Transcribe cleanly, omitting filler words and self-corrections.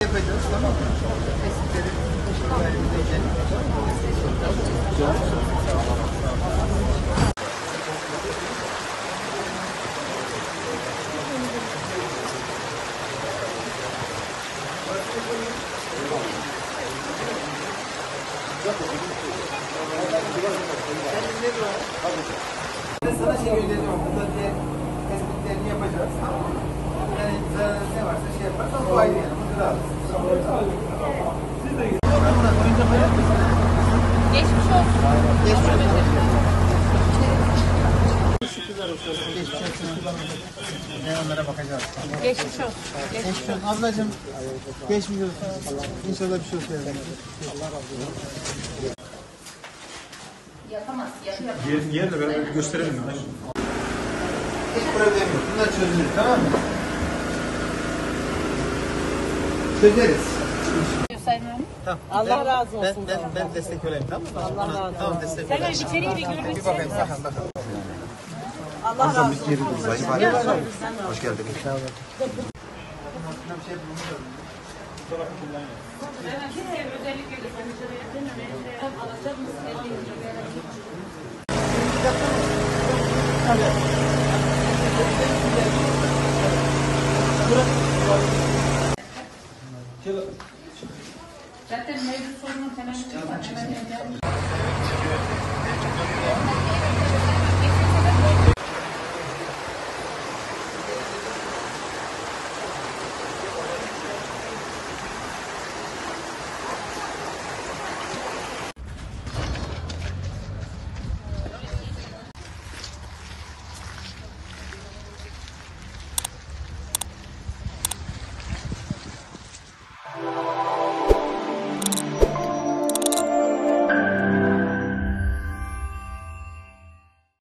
Yapacağız, tamam mı? Tespitleri elimizde inceleyeceğiz. Sana şey göndereceğim, burada diye tespitlerini yapacağız, tamam mı? Yani zarar ne varsa şey yaparız, ama bu ayrı yani, bunu da alırız. Geçmiş olsun. Geçmiş olsun. Geçmiş olsun. Onlara bakacağız. Geçmiş olsun. Geçmiş olsun. Ablacığım, geçmiş olsun. İnşallah bir şey olsun. Allah razı olsun. Yapamaz. Yerle beraber gösterelim. Hiç problem yok. Bunlar çözülür, tamam mı? Çözeriz. Tamam. Allah razı olsun. Ben destek olayım, tamam mı? Allah razı olsun. Tamam, destek Sen olayım. öyle içeriği bir görmek Bir bakayım, bakalım. Allah razı olsun. Hoş geldiniz. Özellikle de alacak mısın? Zaten mevcut sorunun temeli var.